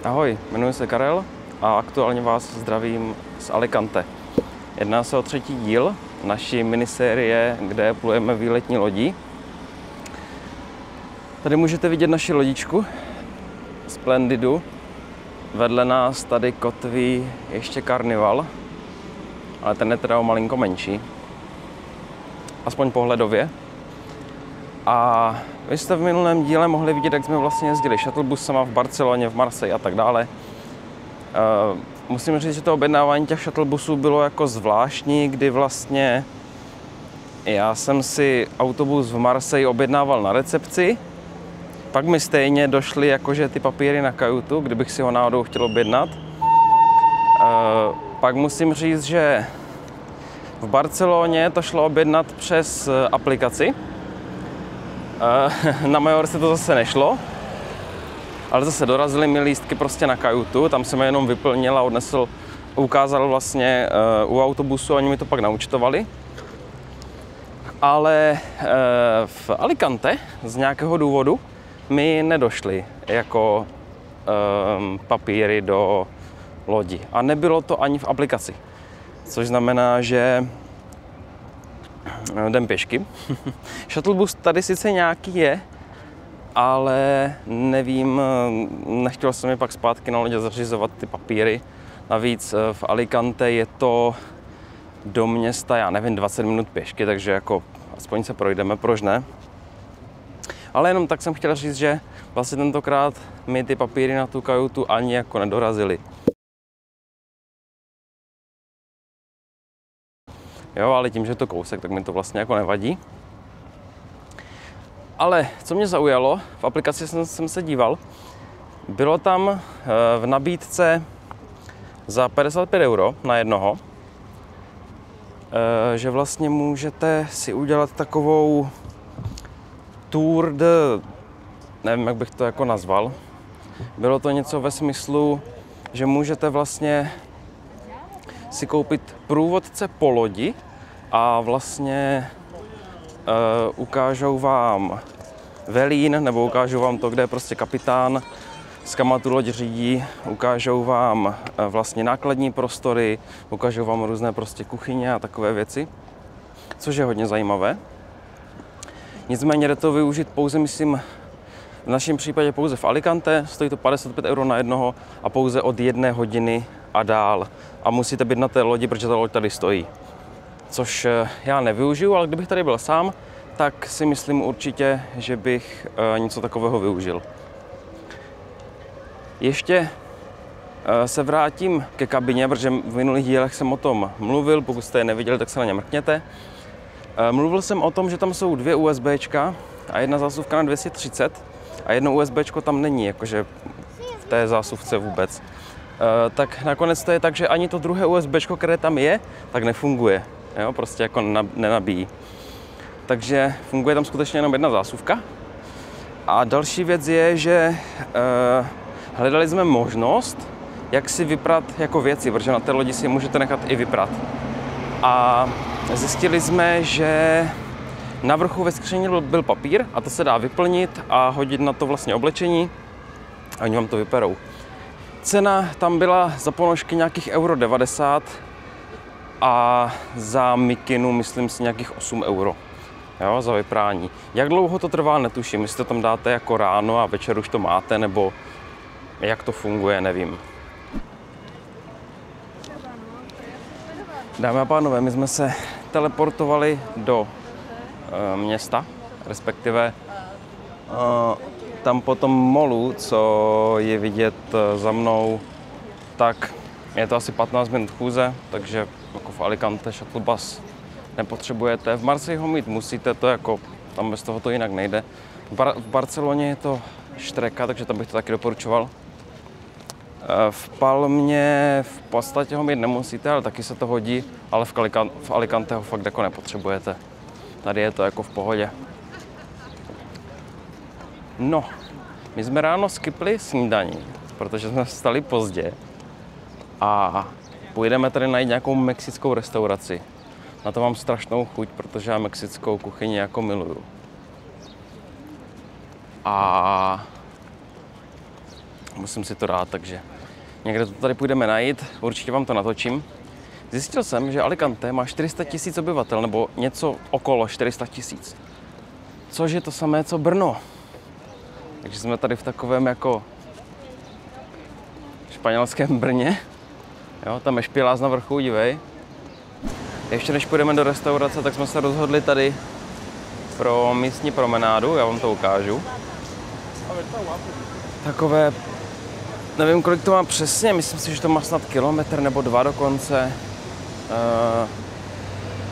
Ahoj, jmenuji se Karel a aktuálně vás zdravím z Alicante. Jedná se o třetí díl naší minisérie, kde plujeme výletní lodí. Tady můžete vidět naši lodičku Splendidu. Vedle nás tady kotví ještě Carnival, ale ten je teda o malinko menší. Aspoň pohledově. A vy jste v minulém díle mohli vidět, jak jsme vlastně jezdili shuttlebusama v Barceloně, v Marseille a tak dále. Musím říct, že to objednávání těch shuttlebusů bylo jako zvláštní, kdy vlastně já jsem si autobus v Marseille objednával na recepci, pak mi stejně došly jakože ty papíry na kajutu, kdybych si ho náhodou chtěl objednat. Pak musím říct, že v Barceloně to šlo objednat přes aplikaci. Na Majorce to zase nešlo, ale zase dorazily mi lístky prostě na kajutu, tam jsem je jenom vyplnil a ukázal vlastně u autobusu, oni mi to pak naúčtovali. Ale v Alicante z nějakého důvodu mi nedošly jako papíry do lodi a nebylo to ani v aplikaci, což znamená, že jdem pěšky. Shuttlebus tady sice nějaký je, ale nevím, nechtěl jsem je pak zpátky na lodě zařizovat ty papíry. Navíc v Alicante je to do města, já nevím, 20 minut pěšky, takže jako aspoň se projdeme, proč ne. Ale jenom tak jsem chtěl říct, že vlastně tentokrát mi ty papíry na tu kajutu ani jako nedorazily. Jo, ale tím, že je to kousek, tak mi to vlastně jako nevadí. Ale co mě zaujalo, v aplikaci jsem se díval, bylo tam v nabídce za 55 € na jednoho, že vlastně můžete si udělat takovou tour de, nevím, jak bych to jako nazval. Bylo to něco ve smyslu, že můžete vlastně si koupit průvodce po lodi a vlastně ukážou vám velín, nebo ukážou vám to, kde je prostě kapitán, s kam tu loď řídí, ukážou vám vlastně nákladní prostory, ukážou vám různé prostě kuchyně a takové věci, což je hodně zajímavé. Nicméně jde to využít pouze, myslím, v našem případě pouze v Alicante, stojí to 55 € na jednoho a pouze od 1 hodiny a dál. A musíte být na té lodi, protože ta loď tady stojí. Což já nevyužiju, ale kdybych tady byl sám, tak si myslím určitě, že bych něco takového využil. Ještě se vrátím ke kabině, protože v minulých dílech jsem o tom mluvil, pokud jste je neviděli, tak se na ně mrkněte. Mluvil jsem o tom, že tam jsou 2 USBčka a jedna zásuvka na 230 a jedno USBčko tam není, jakože v té zásuvce vůbec. Tak nakonec to je tak, že ani to druhé USBčko, které tam je, tak nefunguje. Jo, prostě jako nenabíjí. Takže funguje tam skutečně jenom jedna zásuvka. A další věc je, že hledali jsme možnost, jak si vyprat jako věci, protože na té lodi si je můžete nechat i vyprat. A zjistili jsme, že na vrchu ve skříni byl papír a to se dá vyplnit a hodit na to vlastně oblečení a oni vám to vyperou. Cena tam byla za ponožky nějakých €90 a za mikinu myslím si nějakých 8 €. Jo, za vyprání. Jak dlouho to trvá, netuším, jestli to tam dáte jako ráno a večer už to máte, nebo jak to funguje, nevím. Dámy a pánové, my jsme se teleportovali do města, respektive tam po tom molu, co je vidět za mnou, tak je to asi 15 minut chůze, takže jako v Alicante shuttlebus nepotřebujete. V Marseille ho mít musíte, to jako tam bez toho to jinak nejde. V Barceloně je to štreka, takže tam bych to taky doporučoval. V Palmě v podstatě ho mít nemusíte, ale taky se to hodí, ale v Alicante ho fakt jako nepotřebujete. Tady je to jako v pohodě. No, my jsme ráno skipli snídaní, protože jsme vstali pozdě a půjdeme tady najít nějakou mexickou restauraci. Na to mám strašnou chuť, protože já mexickou kuchyni jako miluju. A Musím si to dát, takže někde to tady půjdeme najít, určitě vám to natočím. Zjistil jsem, že Alicante má 400 000 obyvatel, nebo něco okolo 400 000. Což je to samé, co Brno. Takže jsme tady v takovém jako španělském Brně. Jo, tam je špilás na vrchu, dívej. Ještě než půjdeme do restaurace, tak jsme se rozhodli tady pro místní promenádu, já vám to ukážu. Takové, nevím, kolik to má přesně, myslím si, že to má snad kilometr nebo 2 dokonce.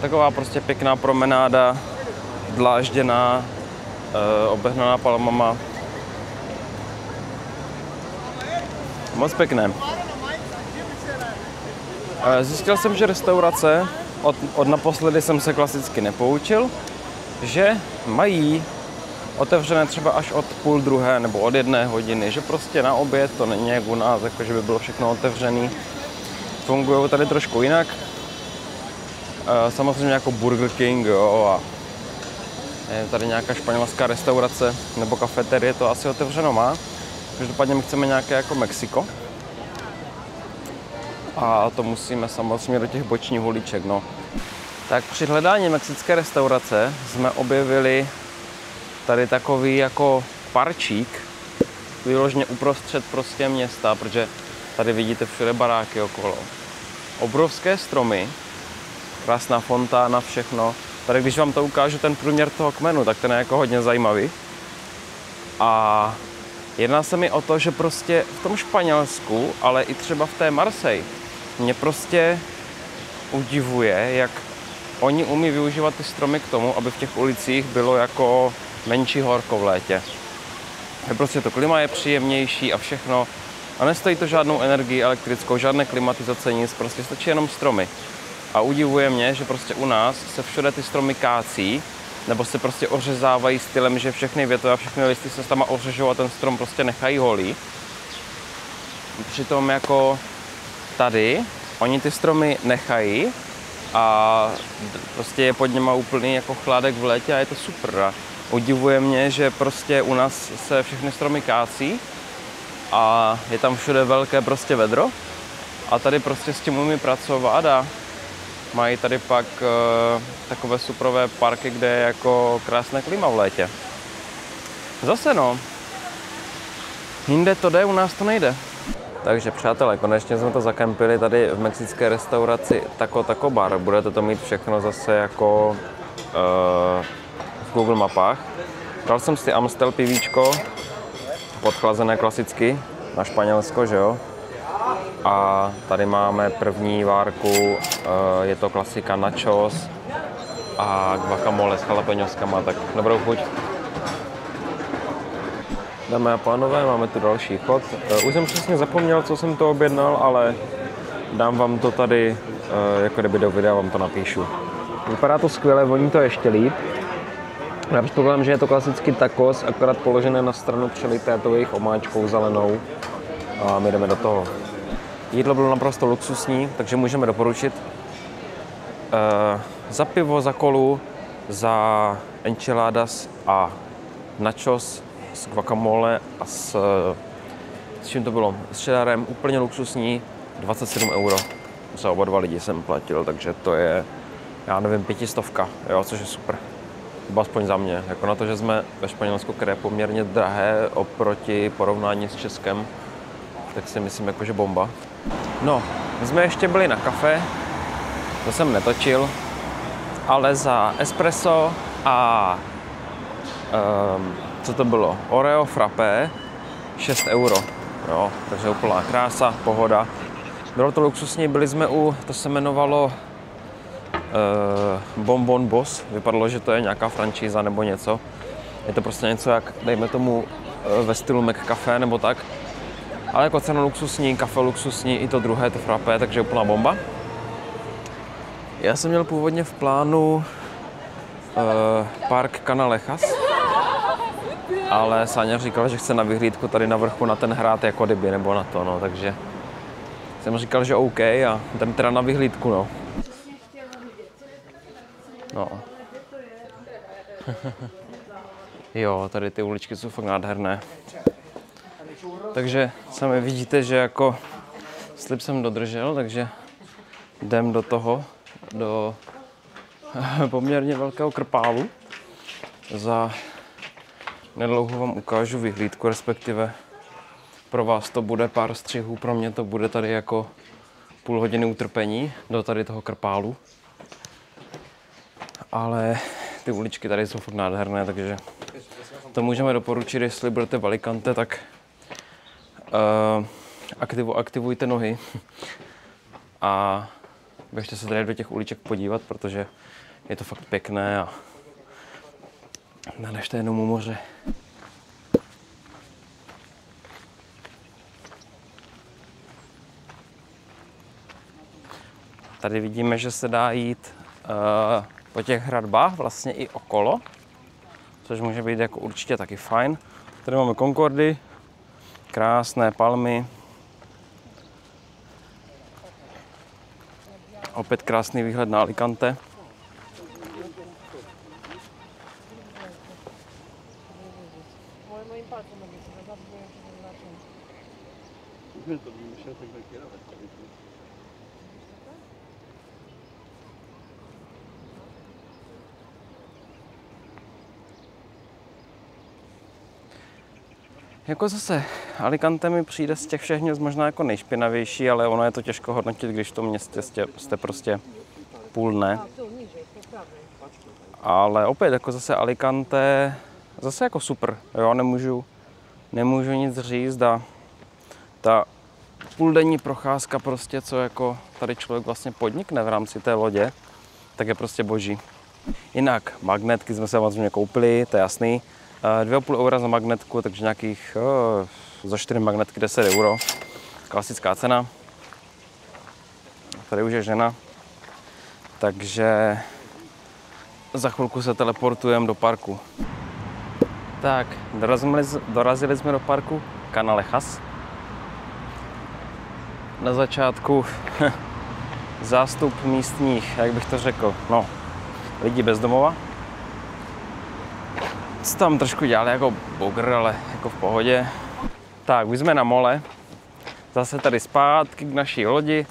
Taková prostě pěkná promenáda, dlážděná, obehnaná palmama. Moc pěkné. Zjistil jsem, že restaurace, od naposledy jsem se klasicky nepoučil, že mají otevřené třeba až od 12:30 nebo od 1 hodiny, že prostě na oběd to není jak u nás, jako že by bylo všechno otevřené. Fungují tady trošku jinak. Samozřejmě jako Burger King, jo, a je tady nějaká španělská restaurace nebo kafeterie, to asi otevřeno má. Každopádně my chceme nějaké jako Mexiko. A to musíme samozřejmě do těch bočních uliček, no. Tak při hledání mexické restaurace jsme objevili tady takový jako parčík, vyloženě uprostřed prostě města, protože tady vidíte všude baráky okolo. Obrovské stromy, krásná fontána, všechno. Tady když vám to ukážu, ten průměr toho kmenu, tak ten je jako hodně zajímavý. A jedná se mi o to, že prostě v tom Španělsku, ale i třeba v té Marseille, mě prostě udivuje, jak oni umí využívat ty stromy k tomu, aby v těch ulicích bylo jako menší horko v létě. Prostě to klima je příjemnější a všechno. A nestojí to žádnou energii elektrickou, žádné klimatizace, nic, prostě stačí jenom stromy. A udivuje mě, že prostě u nás se všude ty stromy kácí, nebo se prostě ořezávají stylem, že všechny větve a všechny listy se tam ořežou a ten strom prostě nechají holý. Přitom jako tady oni ty stromy nechají a prostě je pod něma úplný jako chládek v létě a je to super. A udivuje mě, že prostě u nás se všechny stromy kácí a je tam všude velké prostě vedro a tady prostě s tím umí pracovat a mají tady pak takové superové parky, kde je jako krásné klima v létě. Zase no, jinde to jde, u nás to nejde. Takže přátelé, konečně jsme to zakempili tady v mexické restauraci Taco Bar. Budete to mít všechno zase jako v Google mapách. Dal jsem si Amstel pivíčko, podchlazené klasicky na Španělsko, že jo. A tady máme první várku, je to klasika nachos a guacamole s jalapeňoskama, tak dobrou chuť. Dámy a pánové, máme tu další chod. Už jsem přesně zapomněl, co jsem to objednal, ale dám vám to tady, jako kdyby do videa vám to napíšu. Vypadá to skvěle, voní to ještě líp. Já předpokládám, že je to klasický tacos, akorát položené na stranu přelité tou jejich omáčkou zelenou. A my jdeme do toho. Jídlo bylo naprosto luxusní, takže můžeme doporučit. Za pivo, za kolu, za enchiladas a nachos s guacamole a s čím to bylo? S cheddarem, úplně luxusní, 27 €. Za oba dva lidi jsem platil, takže to je, já nevím, 500, jo, což je super. Nebo aspoň za mě. Jako na to, že jsme ve Španělsku, které je poměrně drahé oproti porovnání s Českem, tak si myslím, jakože bomba. No, my jsme ještě byli na kafe, to jsem netočil, ale za espresso a co to bylo? Oreo frappé, 6 €. Jo, takže úplná krása, pohoda. Bylo to luxusní, byli jsme to se jmenovalo Bonbon Boss. Vypadalo, že to je nějaká franšíza nebo něco. Je to prostě něco jak, dejme tomu, ve stylu McCafe nebo tak. Ale jako cena luxusní, kafe luxusní, i to druhé, to frappé, takže úplná bomba. Já jsem měl původně v plánu Park Canalejas, ale Sáňa říkal, že chce na vyhlídku tady na vrchu na ten hrát jako kdyby, nebo na to, no, takže jsem říkal, že OK a ten teda na vyhlídku, no. No. Jo, tady ty uličky jsou fakt nádherné. Takže sami vidíte, že jako slib jsem dodržel, takže jdem do toho, do poměrně velkého krpálu. Za nedlouho vám ukážu vyhlídku, respektive pro vás to bude pár střihů, pro mě to bude tady jako půl hodiny utrpení do tady toho krpálu. Ale ty uličky tady jsou fakt nádherné, takže to můžeme doporučit, jestli budete v Alicante, tak aktivujte nohy a běžte se tady do těch uliček podívat, protože je to fakt pěkné a naležte jenom u moře. Tady vidíme, že se dá jít po těch hradbách vlastně i okolo, což může být jako určitě taky fajn. Tady máme Concordy, krásné palmy. Opět krásný výhled na Alicante. Jako zase, Alicante mi přijde z těch všech měst možná jako nejšpinavější, ale ono je to těžko hodnotit, když v tom městě jste prostě půl dne. Ale opět, jako zase Alicante, zase jako super, jo, nemůžu nic říct a ta půldenní procházka prostě, co jako tady člověk vlastně podnikne v rámci té lodě, tak je prostě boží. Jinak, magnetky jsme se samozřejmě koupili, to je jasný. 2,5 eura za magnetku, takže nějakých za 4 magnetky 10 euro. Klasická cena. Tady už je žena. Takže za chvilku se teleportujeme do parku. Tak, dorazili jsme do parku Canalejas. Na začátku zástup místních, jak bych to řekl, no, lidí bez domova. Tam trošku dělali jako bogr, ale jako v pohodě. Tak, už jsme na mole. Zase tady zpátky k naší lodi.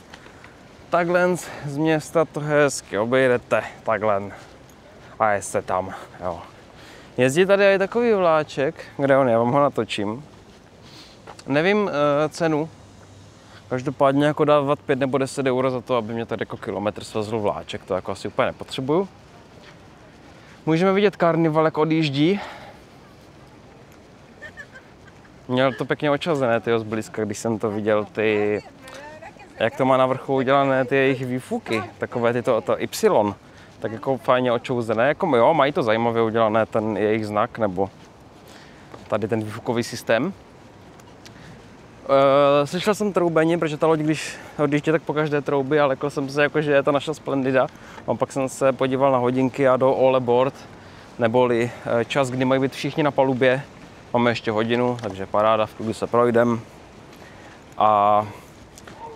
Takhle z města to hezky obejdete. Takhle. A jste tam. Jo. Jezdí tady i takový vláček, kde on je, vám ho natočím. Nevím cenu. Každopádně jako dávat 5 nebo 10 euro za to, aby mě tady jako kilometr svezl vláček. To jako asi úplně nepotřebuju. Můžeme vidět karnival, jak odjíždí. Měl to pěkně očazené, tyjo, zblízka, když jsem to viděl, jak to má na vrchu udělané, ty jejich výfuky, takové to Y, tak jako fajně očouzené, jako jo, mají to zajímavě udělané, ten jejich znak, nebo tady ten výfukový systém. Slyšel jsem troubení, protože ta loď, když odjíždí, tak po každé trouby, ale lekl jsem se, jako, že je to naša Splendida. A pak jsem se podíval na hodinky a do all aboard, neboli čas, kdy mají být všichni na palubě. Máme ještě hodinu, takže paráda, v klubu se projdem. A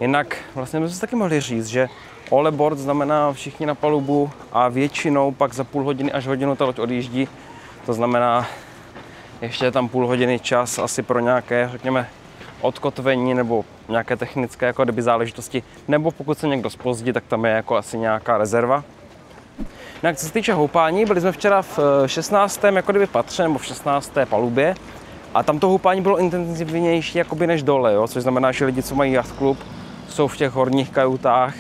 jinak vlastně bychom si taky mohli říct, že all aboard znamená všichni na palubu a většinou pak za půl hodiny až hodinu ta loď odjíždí. To znamená, ještě je tam půl hodiny čas asi pro nějaké, řekněme, odkotvení nebo nějaké technické jako kdyby záležitosti, nebo pokud se někdo zpozdí, tak tam je jako asi nějaká rezerva. Jinak co se týče houpání, byli jsme včera v 16. jako kdyby patře, nebo v 16. palubě a tam to houpání bylo intenzivnější jakoby než dole, jo? Což znamená, že lidi, co mají jachtklub, jsou v těch horních kajutách.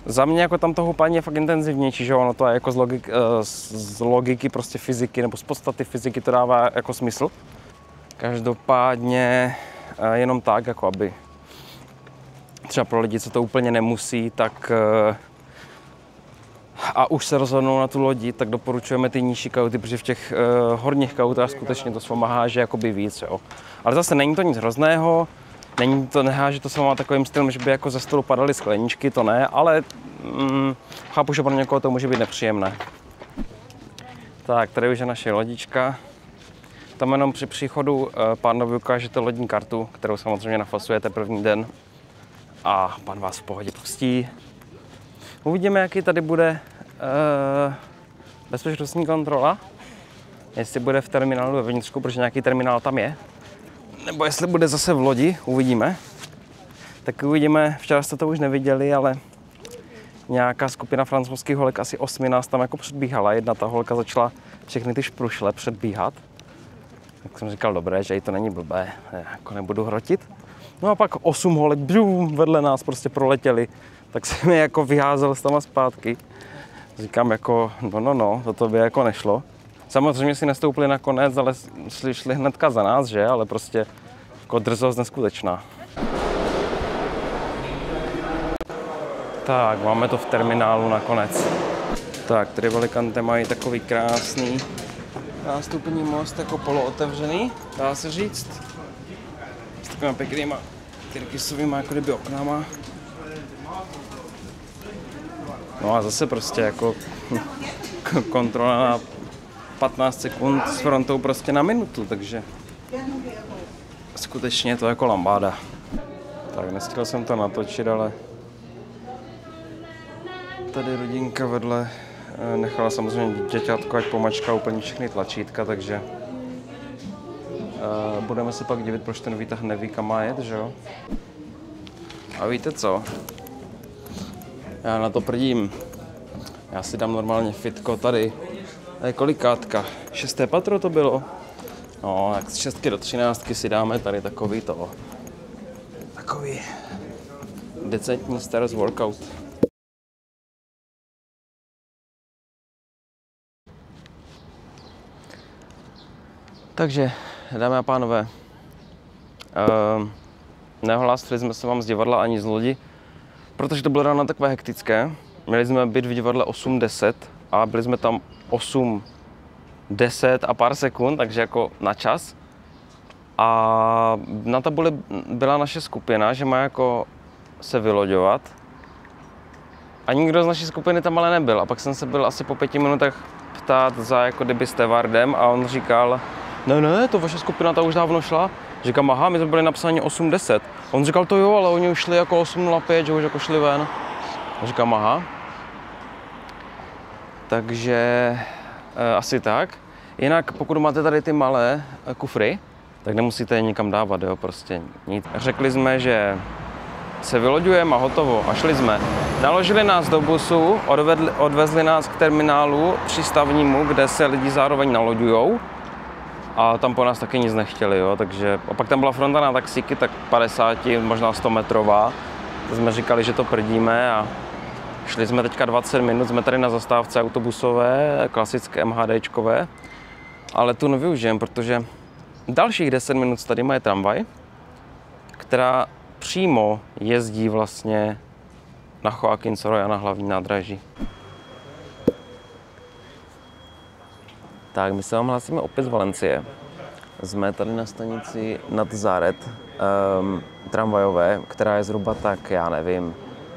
Za mě jako tam to houpání je fakt intenzivnější, že ono to je jako z logiky prostě fyziky nebo z podstaty fyziky to dává jako smysl. Každopádně jenom tak, jako aby třeba pro lidi, co to úplně nemusí, tak a už se rozhodnou na tu lodi, tak doporučujeme ty nižší kajuty, protože v těch horních kajutách skutečně to s váma háže jakoby víc, jo. Ale zase není to nic hrozného, neháže to s váma takovým stylem, že by jako ze stolu padaly skleničky, to ne, ale chápu, že pro někoho to může být nepříjemné. Tak, tady už je naše lodička. Tam jenom při příchodu pánovi ukážete lodní kartu, kterou samozřejmě nafasujete první den a pán vás v pohodě pustí. Uvidíme, jaký tady bude bezpečnostní kontrola. jestli bude v terminálu ve vnitřku, protože nějaký terminál tam je, nebo jestli bude zase v lodi, uvidíme. Tak uvidíme, včera jste to už neviděli, ale nějaká skupina francouzských holek, asi 8 nás tam jako předbíhala. Jedna ta holka začala všechny ty šprušle předbíhat. Tak jsem říkal, dobré, že jí to není blbé, jako nebudu hrotit. No a pak 8 holek vedle nás prostě proletěli, tak jsem je jako vyházel s tam a zpátky. Říkám jako, no, to by jako nešlo. Samozřejmě si nestoupili nakonec, ale šli hnedka za nás, že? Ale prostě jako drzost neskutečná. Tak, máme to v terminálu nakonec. Tak, tady v Alicante mají takový krásný nástupní most, jako polootevřený, dá se říct. S takovými pěknýma tyrkysovýma jako kdyby oknama. No a zase prostě jako kontrola na 15 sekund s frontou prostě na minutu, takže skutečně to jako lambáda. Tak, nestihl jsem to natočit, ale tady rodinka vedle nechala samozřejmě děťátko, ať pomačká úplně všechny tlačítka, takže budeme se pak divit, proč ten výtah neví, kam má jet, že jo? A víte co? Já na to prdím. Já si dám normálně fitko tady. To je kolikátka? 6. patro to bylo? No, tak z 6 do 13 si dáme tady takový decentní starost workout. Takže, dámy a pánové, nehlásili jsme se vám z divadla ani z lodi, protože to bylo ráno takové hektické. Měli jsme být v divadle 8:10 a byli jsme tam 8:10 a pár sekund, takže jako na čas. A na tabuli byla naše skupina, že má jako se vyloďovat. A nikdo z naší skupiny tam ale nebyl. A pak jsem se byl asi po 5 minutách ptát za jako kdyby stevardem a on říkal, ne, to vaše skupina ta už dávno šla. Říkám, aha, my jsme byli napsáni 8:10. On říkal, to jo, ale oni už šli jako 8:05, že už jako šli ven. Říkám, aha. Takže asi tak. Jinak, pokud máte tady ty malé kufry, tak nemusíte je nikam dávat, jo, prostě nic. Řekli jsme, že se vyloďujeme a hotovo a šli jsme. Naložili nás do busu, odvezli nás k terminálu přístavnímu, kde se lidi zároveň naloďujou. A tam po nás taky nic nechtěli, jo, takže a pak tam byla fronta na taxíky, tak 50, možná 100 metrová. To jsme říkali, že to prdíme a šli jsme teďka 20 minut, jsme tady na zastávce autobusové, klasické MHDčkové, ale tu nevyužijeme, protože dalších 10 minut tady má tramvaj, která přímo jezdí vlastně na Joaquín Sorolla na hlavní nádraží. Tak, my se vám hlásíme opět z Valencie. Jsme tady na stanici nad Záret, tramvajové, která je zhruba tak, já nevím,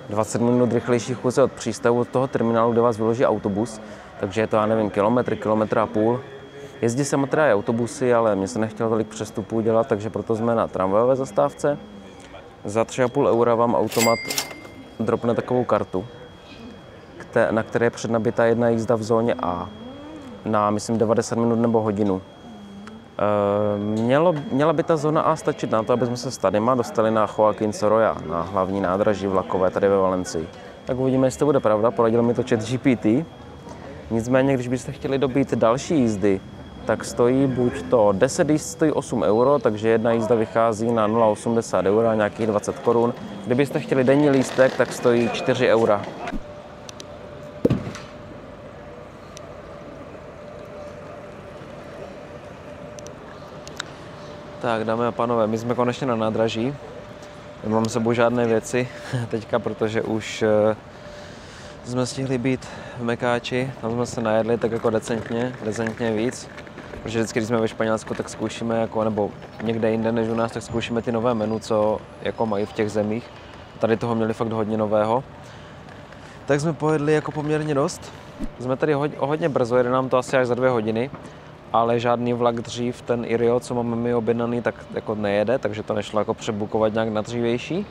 20 minut rychlejší chůze od přístavu, od toho terminálu, kde vás vyloží autobus. Takže je to, já nevím, kilometr a půl. Jezdí se teda i autobusy, ale mě se nechtělo tolik přestupů dělat, takže proto jsme na tramvajové zastávce. Za 3,5 eura vám automat dropne takovou kartu, na které je přednabitá jedna jízda v zóně A na, myslím, 90 minut nebo hodinu. Měla by ta zóna A stačit na to, aby jsme se s tadyma dostali na Joaquín Sorolla, na hlavní nádraží vlakové tady ve Valencii. Tak uvidíme, jestli to bude pravda, poradil mi to ChatGPT. Nicméně, když byste chtěli dobít další jízdy, tak stojí buď to 10 jízd stojí 8 euro, takže jedna jízda vychází na 0,80 eura, nějakých 20 korun. Kdybyste chtěli denní lístek, tak stojí 4 eura. Tak, dámy a pánové, my jsme konečně na nádraží. Nemám s sebou žádné věci teďka, protože už jsme stihli být v Mekáči. Tam jsme se najedli tak jako decentně víc. Protože vždycky, když jsme ve Španělsku, tak zkoušíme, jako, nebo někde jinde než u nás, tak zkoušíme ty nové menu, co jako mají v těch zemích. Tady toho měli fakt hodně nového. Tak jsme pojedli jako poměrně dost. Jsme tady hodně brzo, jede nám to asi až za 2 hodiny. Ale žádný vlak dřív, ten Irio, co máme my objednaný, tak jako nejede, takže to nešlo jako přebukovat nějak na dřívější.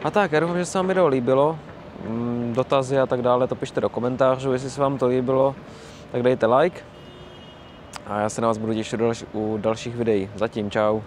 A tak, já doufám, že se vám video líbilo. Dotazy a tak dále, to pište do komentářů, jestli se vám to líbilo, tak dejte like. A já se na vás budu těšit u dalších videí. Zatím čau.